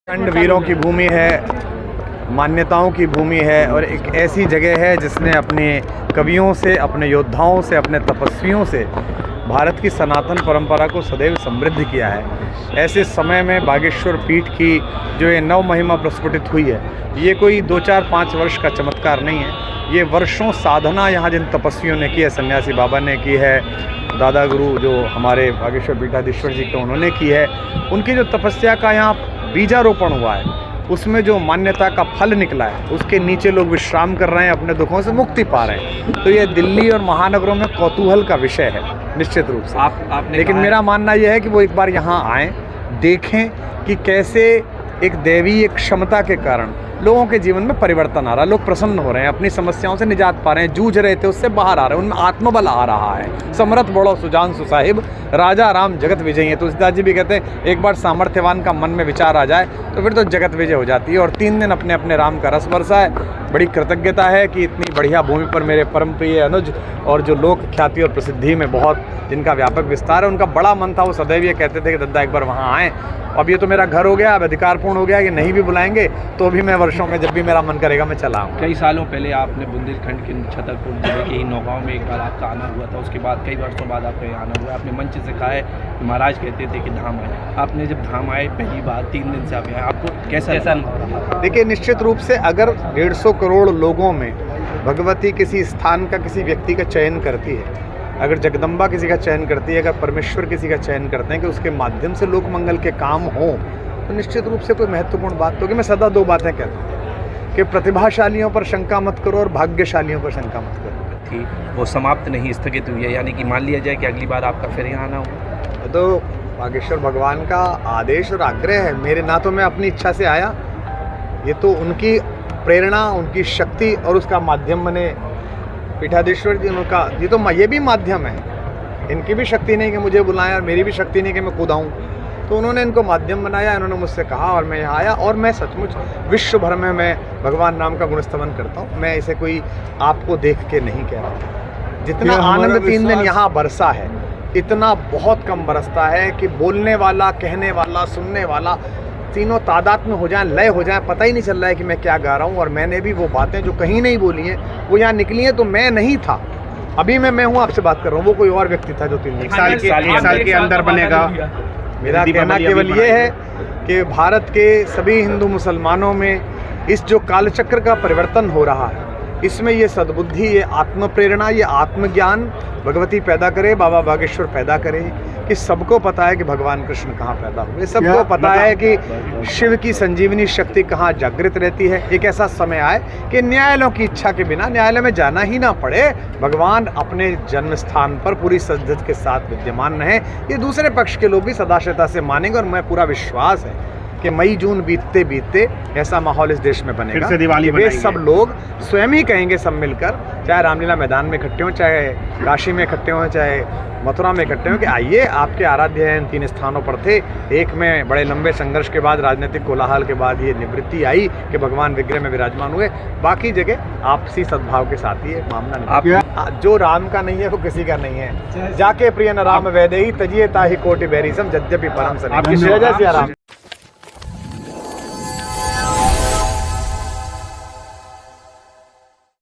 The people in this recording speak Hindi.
खंड वीरों की भूमि है, मान्यताओं की भूमि है और एक ऐसी जगह है जिसने अपने कवियों से, अपने योद्धाओं से, अपने तपस्वियों से भारत की सनातन परंपरा को सदैव समृद्ध किया है। ऐसे समय में बागेश्वर पीठ की जो ये नव महिमा प्रस्फुटित हुई है, ये कोई 2, 4, 5 वर्ष का चमत्कार नहीं है। ये वर्षों साधना यहाँ जिन तपस्वियों ने की है, सन्यासी बाबा ने की है, दादा गुरु जो हमारे बागेश्वर पीठाधीश्वर जी के उन्होंने की है, उनकी जो तपस्या का यहाँ बीजारोपण हुआ है, उसमें जो मान्यता का फल निकला है, उसके नीचे लोग विश्राम कर रहे हैं, अपने दुखों से मुक्ति पा रहे हैं। तो ये दिल्ली और महानगरों में कौतूहल का विषय है निश्चित रूप से। आपने लेकिन मेरा मानना यह है कि वो एक बार यहाँ आएँ, देखें कि कैसे एक दैवीय क्षमता के कारण लोगों के जीवन में परिवर्तन आ रहा है, लोग प्रसन्न हो रहे हैं, अपनी समस्याओं से निजात पा रहे हैं, जूझ रहे थे उससे बाहर आ रहे हैं, उनमें आत्मबल आ रहा है। समरथ बड़ो सुजान सुसाहिब, राजा राम जगत विजय है। तुलसीदास जी भी कहते हैं एक बार सामर्थ्यवान का मन में विचार आ जाए तो फिर तो जगत विजय हो जाती है। और 3 दिन अपने अपने राम का रस बरसा है। बड़ी कृतज्ञता है कि इतनी बढ़िया भूमि पर मेरे परम प्रिय अनुज और जो लोक ख्याति और प्रसिद्धि में बहुत जिनका व्यापक विस्तार है, उनका बड़ा मन था, वो सदैव ये कहते थे कि दद्दा एक बार वहाँ आएँ। अब ये तो मेरा घर हो गया, अब अधिकारपूर्ण हो गया कि नहीं भी बुलाएंगे तो भी मैं वर्षों में जब भी मेरा मन करेगा मैं चला आऊँ। कई सालों पहले आपने बुंदेलखंड के छतरपुर जिले के ही नौगांव में एक बार आपका आना हुआ था, उसके बाद कई वर्षों बाद आपका यहाँ आना हुआ। आपने मंच से कहा है कि महाराज कहते थे कि धाम आए, आपने जब धाम आए पहली बार 3 दिन से आप आए, आपको कैसा अनुभव? देखिए, निश्चित रूप से अगर 150 करोड़ लोगों में भगवती किसी स्थान का, किसी व्यक्ति का चयन करती है, अगर जगदम्बा किसी का चयन करती है, अगर परमेश्वर किसी का चयन करते हैं कि उसके माध्यम से लोक मंगल के काम हों, तो निश्चित रूप से कोई महत्वपूर्ण बात होगी। मैं सदा 2 बातें कहता हूँ कि प्रतिभाशालियों पर शंका मत करो और भाग्यशालियों पर शंका मत करो। थी वो समाप्त नहीं, स्थगित हुई है, यानी कि मान लिया जाए कि अगली बार आपका फिर यहाँ आना होगा। तो बागेश्वर भगवान का आदेश और आग्रह है, मेरे ना तो मैं अपनी इच्छा से आया, ये तो उनकी प्रेरणा, उनकी शक्ति और उसका माध्यम बने पीठाधीश्वर जी। उनका ये भी माध्यम है, इनकी भी शक्ति नहीं कि मुझे बुलाएं और मेरी भी शक्ति नहीं कि मैं खुद आऊँ। तो उन्होंने इनको माध्यम बनाया, इन्होंने मुझसे कहा और मैं यहाँ आया। और मैं सचमुच विश्व भर में मैं भगवान राम का गुणस्तवन करता हूँ। मैं इसे कोई आपको देख के नहीं कह रहा। जितना आनंद 3 दिन यहाँ बरसा है, इतना बहुत कम बरसता है कि बोलने वाला, कहने वाला, सुनने वाला तीनों तादाद में हो जाएं, लय हो जाएं, पता ही नहीं चल रहा है कि मैं क्या गा रहा हूँ। और मैंने भी वो बातें जो कहीं नहीं बोली हैं वो यहाँ निकली हैं, तो मैं नहीं था। अभी मैं हूँ, आपसे बात कर रहा हूँ, वो कोई और व्यक्ति था जो 3 साल के अंदर बनेगा। मेरा कहना केवल ये है कि भारत के सभी हिंदू मुसलमानों में इस जो कालचक्र का परिवर्तन हो रहा है, इसमें ये सद्बुद्धि, ये आत्म प्रेरणा, ये आत्मज्ञान भगवती पैदा करे, बाबा बागेश्वर पैदा करे कि सबको पता है कि भगवान कृष्ण कहाँ पैदा हुए, सबको पता है कि शिव की संजीवनी शक्ति कहाँ जागृत रहती है। एक ऐसा समय आए कि न्यायालयों की इच्छा के बिना न्यायालय में जाना ही ना पड़े, भगवान अपने जन्म स्थान पर पूरी सज्जत के साथ विद्यमान रहे। ये दूसरे पक्ष के लोग भी सदाशयता से मानेंगे और मैं पूरा विश्वास है कि मई जून बीतते बीतते ऐसा माहौल इस देश में बनेगा कि वे सब लोग स्वयं ही कहेंगे, सब मिलकर, चाहे रामलीला मैदान में इकट्ठे हों, चाहे काशी में इकट्ठे हों, चाहे मथुरा में इकट्ठे हों, कि आइए आपके आराध्य हैं इन 3 स्थानों पर थे। एक में बड़े लंबे संघर्ष के बाद, राजनीतिक कोलाहल के बाद ये निवृत्ति आई कि भगवान विग्रह में विराजमान हुए। बाकी जगह आपसी सद्भाव के साथ ही ये मामला नहीं। जो राम का नहीं है वो किसी का नहीं है। जाके प्रिय न राम वैदेही, तजिए ताहि कोटि बैरिसम, यद्यपि परम सने। जय जय सिया राम।